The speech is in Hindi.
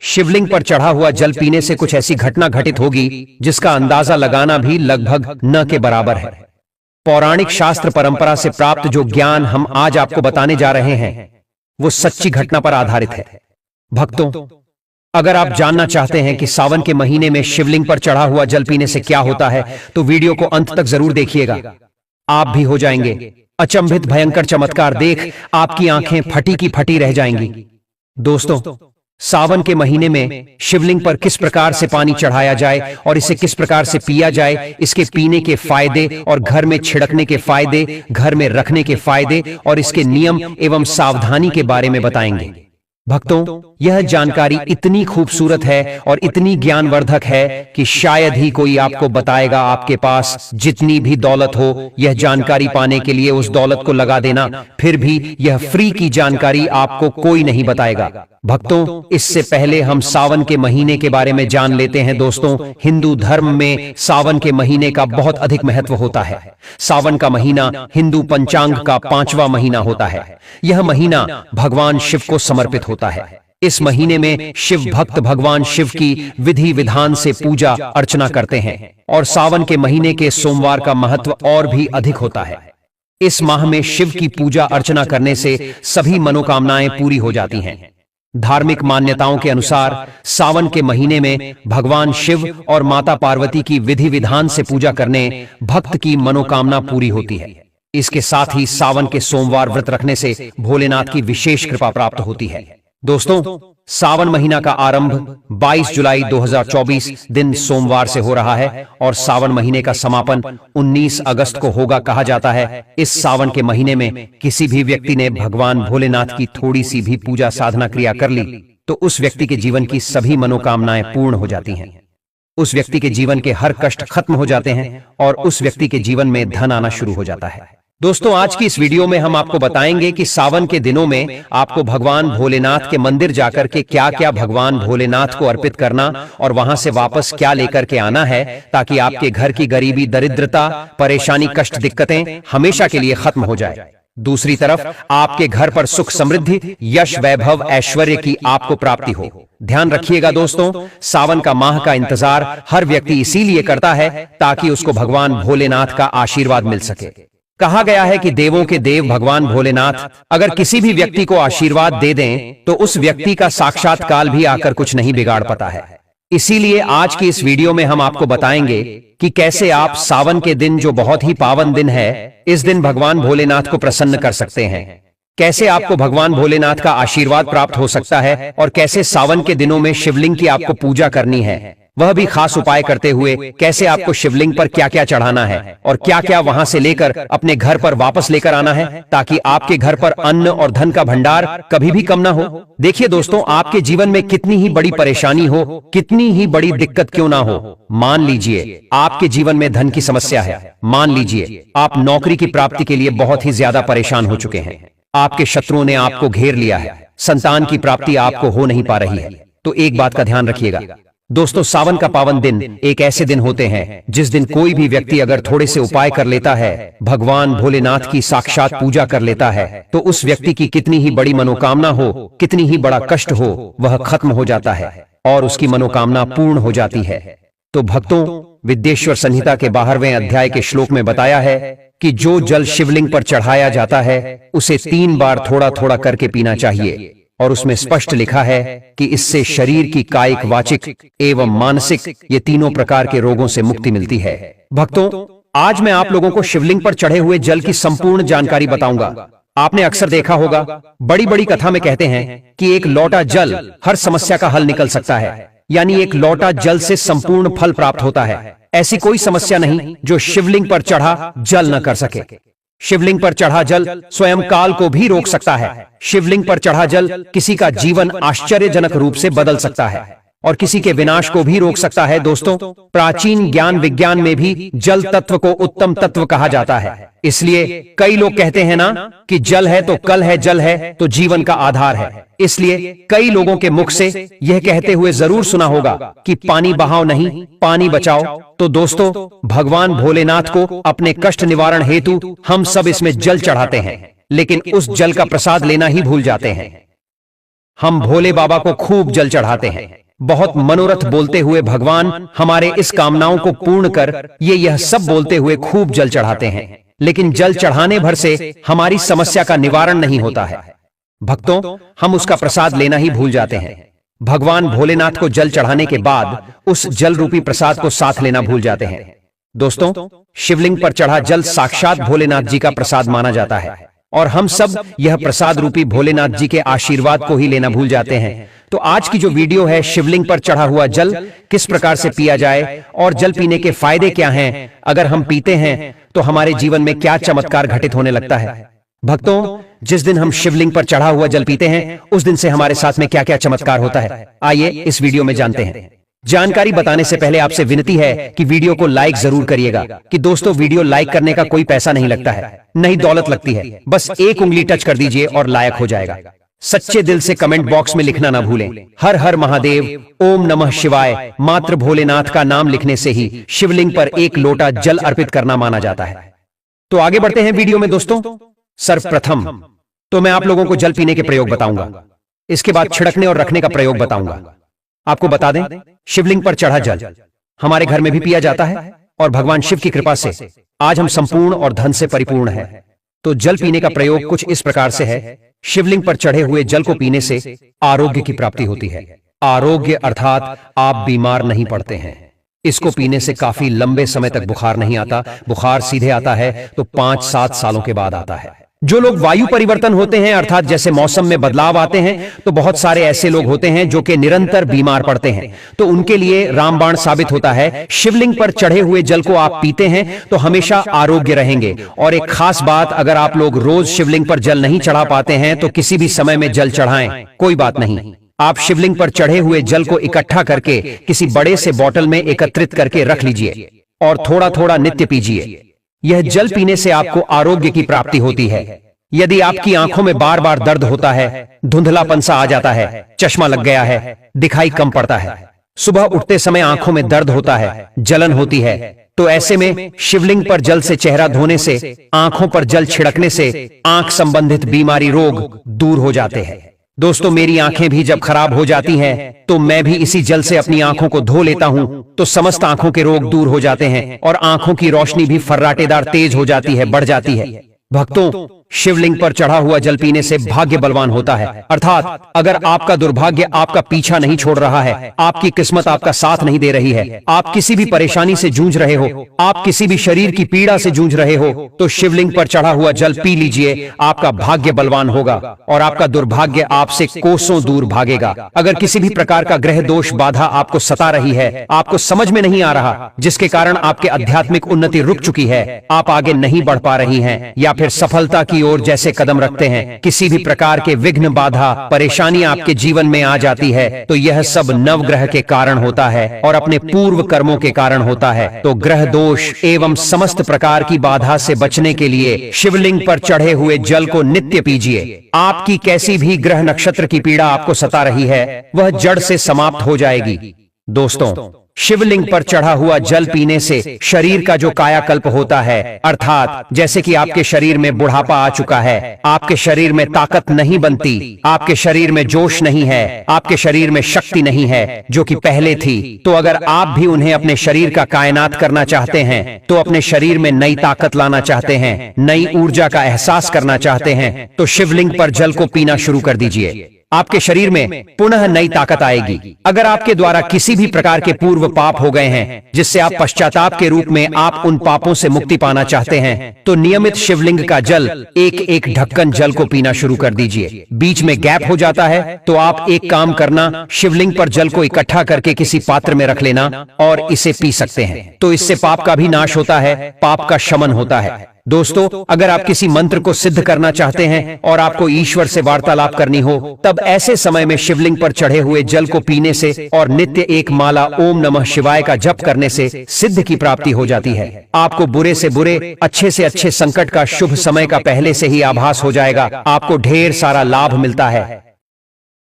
शिवलिंग पर चढ़ा हुआ जल पीने से कुछ ऐसी घटना घटित होगी जिसका अंदाजा लगाना भी लगभग न के बराबर है। पौराणिक शास्त्र परंपरा से प्राप्त जो ज्ञान हम आज आपको बताने जा रहे हैं वो सच्ची घटना पर आधारित है। भक्तों, अगर आप जानना चाहते हैं कि सावन के महीने में शिवलिंग पर चढ़ा हुआ जल पीने से क्या होता है तो वीडियो को अंत तक जरूर देखिएगा। आप भी हो जाएंगे अचंभित। भयंकर चमत्कार देख आपकी आंखें फटी की फटी रह जाएंगी। दोस्तों, सावन के महीने में शिवलिंग पर किस प्रकार से पानी चढ़ाया जाए और इसे किस प्रकार से पिया जाए, इसके पीने के फायदे और घर में छिड़कने के फायदे, घर में रखने के फायदे और इसके नियम एवं सावधानी के बारे में बताएंगे। भक्तों, यह जानकारी इतनी खूबसूरत है और इतनी ज्ञानवर्धक है कि शायद ही कोई आपको बताएगा। आपके पास जितनी भी दौलत हो, यह जानकारी पाने के लिए उस दौलत को लगा देना, फिर भी यह फ्री की जानकारी आपको कोई नहीं बताएगा। भक्तों, इससे पहले हम सावन के महीने के बारे में जान लेते हैं। दोस्तों, हिंदू धर्म में सावन के महीने का बहुत अधिक महत्व होता है। सावन का महीना हिंदू पंचांग का 5वां महीना होता है। यह महीना भगवान शिव को समर्पित होता है। इस महीने में शिव भक्त भगवान शिव की विधि विधान से पूजा अर्चना करते हैं और सावन के महीने के सोमवार का महत्व और भी अधिक होता है। इस माह में शिव की पूजा अर्चना करने से सभी मनोकामनाएं पूरी हो जाती हैं। धार्मिक मान्यताओं के अनुसार सावन के महीने में भगवान शिव और माता पार्वती की विधि विधान से पूजा करने भक्त की मनोकामना पूरी होती है। इसके साथ ही सावन के सोमवार व्रत रखने से भोलेनाथ की विशेष कृपा प्राप्त होती है। दोस्तों, सावन महीना का आरंभ 22 जुलाई 2024 दिन सोमवार से हो रहा है और सावन महीने का समापन 19 अगस्त को होगा। कहा जाता है इस सावन के महीने में किसी भी व्यक्ति ने भगवान भोलेनाथ की थोड़ी सी भी पूजा साधना क्रिया कर ली तो उस व्यक्ति के जीवन की सभी मनोकामनाएं पूर्ण हो जाती हैं। उस व्यक्ति के जीवन के हर कष्ट खत्म हो जाते हैं और उस व्यक्ति के जीवन में धन आना शुरू हो जाता है। दोस्तों, आज की इस वीडियो में हम आपको बताएंगे कि सावन के दिनों में आपको भगवान भोलेनाथ के मंदिर जाकर के क्या क्या भगवान भोलेनाथ को अर्पित करना और वहां से वापस क्या लेकर के आना है ताकि आपके घर की गरीबी, दरिद्रता, परेशानी, कष्ट, दिक्कतें हमेशा के लिए खत्म हो जाए। दूसरी तरफ आपके घर पर सुख, समृद्धि, यश, वैभव, ऐश्वर्य की आपको प्राप्ति हो। ध्यान रखिएगा दोस्तों, सावन का माह का इंतजार हर व्यक्ति इसीलिए करता है ताकि उसको भगवान भोलेनाथ का आशीर्वाद मिल सके। कहा गया है कि देवों के देव भगवान भोलेनाथ अगर किसी भी व्यक्ति को आशीर्वाद दे दें तो उस व्यक्ति का साक्षात काल भी आकर कुछ नहीं बिगाड़ पाता है। इसीलिए आज की इस वीडियो में हम आपको बताएंगे कि कैसे आप सावन के दिन, जो बहुत ही पावन दिन है, इस दिन भगवान भोलेनाथ को प्रसन्न कर सकते हैं। कैसे आपको भगवान भोलेनाथ का आशीर्वाद प्राप्त हो सकता है और कैसे सावन के दिनों में शिवलिंग की आपको पूजा करनी है, वह भी खास उपाय करते हुए। कैसे आपको शिवलिंग पर क्या क्या चढ़ाना है और क्या क्या वहां से लेकर अपने घर पर वापस लेकर आना है ताकि आपके घर पर अन्न और धन का भंडार कभी भी कम ना हो। देखिए दोस्तों, आपके जीवन में कितनी ही बड़ी परेशानी हो, कितनी ही बड़ी दिक्कत क्यों ना हो, मान लीजिए आपके जीवन में धन की समस्या है, मान लीजिए आप नौकरी की प्राप्ति के लिए बहुत ही ज्यादा परेशान हो चुके हैं, आपके शत्रुओं ने आपको घेर लिया है, संतान की प्राप्ति आपको हो नहीं पा रही है, तो एक बात का ध्यान रखिएगा दोस्तों, सावन का पावन दिन एक ऐसे दिन होते हैं जिस दिन कोई भी व्यक्ति अगर थोड़े से उपाय कर लेता है, भगवान भोलेनाथ की साक्षात पूजा कर लेता है, तो उस व्यक्ति की कितनी ही बड़ी मनोकामना हो, कितनी ही बड़ा कष्ट हो, वह खत्म हो जाता है और उसकी मनोकामना पूर्ण हो जाती है। तो भक्तों, विद्येश्वर संहिता के 12वें अध्याय के श्लोक में बताया है कि जो जल शिवलिंग पर चढ़ाया जाता है उसे 3 बार थोड़ा थोड़ा करके पीना चाहिए और उसमें स्पष्ट लिखा है कि इससे शरीर की कायिक, वाचिक एवं मानसिक ये तीनों प्रकार के रोगों से मुक्ति मिलती है। भक्तों, आज मैं आप लोगों को शिवलिंग पर चढ़े हुए जल की संपूर्ण जानकारी बताऊंगा। आपने अक्सर देखा होगा, बड़ी बड़ी कथा में कहते हैं कि एक लोटा जल हर समस्या का हल निकल सकता है, यानी एक लोटा जल से संपूर्ण फल प्राप्त होता है। ऐसी कोई समस्या नहीं जो शिवलिंग पर चढ़ा जल न कर सके। शिवलिंग पर चढ़ा जल स्वयं काल को भी रोक सकता है। शिवलिंग पर चढ़ा जल किसी का जीवन आश्चर्यजनक रूप से बदल सकता है और किसी के विनाश को भी रोक सकता है। दोस्तों, प्राचीन ज्ञान विज्ञान में भी जल तत्व को उत्तम तत्व कहा जाता है। इसलिए कई लोग कहते हैं ना कि जल है तो कल है, जल है तो जीवन का आधार है। इसलिए कई लोगों के मुख से यह कहते हुए जरूर सुना होगा कि पानी बहाओ नहीं, पानी बचाओ। तो दोस्तों, भगवान भोलेनाथ को अपने कष्ट निवारण हेतु हम सब इसमें जल चढ़ाते हैं, लेकिन उस जल का प्रसाद लेना ही भूल जाते हैं। हम भोले बाबा को खूब जल चढ़ाते हैं। बहुत मनोरथ बोलते हुए भगवान हमारे इस कामनाओं को पूर्ण कर यह सब बोलते हुए खूब जल चढ़ाते हैं, लेकिन जल चढ़ाने भर से हमारी समस्या का निवारण नहीं होता है। भक्तों, हम उसका प्रसाद लेना ही भूल जाते हैं। भगवान भोलेनाथ को जल चढ़ाने के बाद उस जल रूपी प्रसाद को साथ लेना भूल जाते हैं। दोस्तों, शिवलिंग पर चढ़ा जल साक्षात भोलेनाथ जी का प्रसाद माना जाता है और हम सब यह प्रसाद रूपी भोलेनाथ जी के आशीर्वाद को ही लेना भूल जाते हैं। तो आज की जो वीडियो है, शिवलिंग पर चढ़ा हुआ जल किस प्रकार से पिया जाए और जल पीने के फायदे क्या हैं, अगर हम पीते हैं तो हमारे जीवन में क्या चमत्कार घटित होने लगता है। भक्तों, जिस दिन हम शिवलिंग पर चढ़ा हुआ जल पीते हैं उस दिन से हमारे साथ में क्या क्या चमत्कार होता है, आइए इस वीडियो में जानते हैं। जानकारी बताने से पहले आपसे विनती है कि वीडियो को लाइक जरूर करिएगा कि दोस्तों, वीडियो लाइक करने का कोई पैसा नहीं लगता है, नहीं दौलत लगती है, बस एक उंगली टच कर दीजिए और लायक हो जाएगा। सच्चे दिल से कमेंट बॉक्स में लिखना ना भूलें, हर हर महादेव, ओम नमः शिवाय। मात्र भोलेनाथ का नाम लिखने से ही शिवलिंग पर एक लोटा जल अर्पित करना माना जाता है। तो आगे बढ़ते हैं वीडियो में दोस्तों। सर्वप्रथम तो मैं आप लोगों को जल पीने के प्रयोग बताऊंगा, इसके बाद छिड़कने और रखने का प्रयोग बताऊंगा। आपको बता दें, शिवलिंग पर चढ़ा जल हमारे घर में भी पिया जाता है और भगवान शिव की कृपा से आज हम संपूर्ण और धन से परिपूर्ण हैं। तो जल पीने का प्रयोग कुछ इस प्रकार से है। शिवलिंग पर चढ़े हुए जल को पीने से आरोग्य की प्राप्ति होती है। आरोग्य अर्थात आप बीमार नहीं पड़ते हैं। इसको पीने से काफी लंबे समय तक बुखार नहीं आता। बुखार सीधे आता है तो 5-7 सालों के बाद आता है। जो लोग वायु परिवर्तन होते हैं, अर्थात जैसे मौसम में बदलाव आते हैं, तो बहुत सारे ऐसे लोग होते हैं जो कि निरंतर बीमार पड़ते हैं, तो उनके लिए रामबाण साबित होता है। शिवलिंग पर चढ़े हुए जल को आप पीते हैं तो हमेशा आरोग्य रहेंगे। और एक खास बात, अगर आप लोग रोज शिवलिंग पर जल नहीं चढ़ा पाते हैं तो किसी भी समय में जल चढ़ाएं, कोई बात नहीं। आप शिवलिंग पर चढ़े हुए जल को इकट्ठा करके किसी बड़े से बोतल में एकत्रित करके रख लीजिए और थोड़ा थोड़ा नित्य पीजिए। यह जल पीने से आपको आरोग्य की प्राप्ति होती है। यदि आपकी आंखों में बार बार दर्द होता है, धुंधलापन सा आ जाता है, चश्मा लग गया है, दिखाई कम पड़ता है, सुबह उठते समय आंखों में दर्द होता है, जलन होती है, तो ऐसे में शिवलिंग पर जल से चेहरा धोने से, आंखों पर जल छिड़कने से आंख संबंधित बीमारी रोग दूर हो जाते हैं। दोस्तों, मेरी आंखें भी जब खराब हो जाती हैं तो मैं भी इसी जल से अपनी आंखों को धो लेता हूं, तो समस्त आंखों के रोग दूर हो जाते हैं और आंखों की रोशनी भी फर्राटेदार तेज हो जाती है, बढ़ जाती है। भक्तों, शिवलिंग पर चढ़ा हुआ जल पीने से भाग्य बलवान होता है। अर्थात अगर आपका दुर्भाग्य आपका पीछा नहीं छोड़ रहा है, आपकी किस्मत आपका साथ नहीं दे रही है, आप किसी भी परेशानी से जूझ रहे हो, आप किसी भी शरीर की पीड़ा से जूझ रहे हो, तो शिवलिंग पर चढ़ा हुआ जल पी लीजिए। आपका भाग्य बलवान होगा और आपका दुर्भाग्य आपसे कोसों दूर भागेगा। अगर किसी भी प्रकार का ग्रह दोष बाधा आपको सता रही है, आपको समझ में नहीं आ रहा, जिसके कारण आपके आध्यात्मिक उन्नति रुक चुकी है, आप आगे नहीं बढ़ पा रही हैं, या फिर सफलता की ओर जैसे कदम रखते हैं, किसी भी प्रकार के विघ्न बाधा परेशानी आपके जीवन में आ जाती है, तो यह सब नवग्रह के कारण होता है और अपने पूर्व कर्मों के कारण होता है। तो ग्रह दोष एवं समस्त प्रकार की बाधा से बचने के लिए शिवलिंग पर चढ़े हुए जल को नित्य पीजिए। आपकी कैसी भी ग्रह नक्षत्र की पीड़ा आपको सता रही है, वह जड़ से समाप्त हो जाएगी। दोस्तों, शिवलिंग पर चढ़ा हुआ जल पीने से शरीर का जो कायाकल्प होता है, अर्थात जैसे कि आपके शरीर में बुढ़ापा आ चुका है, आपके शरीर में ताकत नहीं बनती, आपके शरीर में जोश नहीं है, आपके शरीर में शक्ति नहीं है जो कि पहले थी, तो अगर आप भी उन्हें अपने शरीर का कायनात करना चाहते हैं, तो अपने शरीर में नई ताकत लाना चाहते हैं, नई ऊर्जा का एहसास करना चाहते हैं, तो शिवलिंग पर जल को पीना शुरू कर दीजिए। आपके शरीर में पुनः नई ताकत आएगी। अगर आपके द्वारा किसी भी प्रकार के पूर्व पाप हो गए हैं, जिससे आप पश्चाताप के रूप में आप उन पापों से मुक्ति पाना चाहते हैं, तो नियमित शिवलिंग का जल एक एक ढक्कन जल को पीना शुरू कर दीजिए। बीच में गैप हो जाता है तो आप एक काम करना, शिवलिंग पर जल को इकट्ठा करके किसी पात्र में रख लेना और इसे पी सकते हैं। तो इससे पाप का भी नाश होता है, पाप का शमन होता है। दोस्तों, अगर आप किसी मंत्र को सिद्ध करना चाहते हैं और आपको ईश्वर से वार्तालाप करनी हो, तब ऐसे समय में शिवलिंग पर चढ़े हुए जल को पीने से और नित्य एक माला ओम नमः शिवाय का जप करने से सिद्ध की प्राप्ति हो जाती है। आपको बुरे से बुरे, अच्छे से अच्छे संकट का शुभ समय का पहले से ही आभास हो जाएगा। आपको ढेर सारा लाभ मिलता है।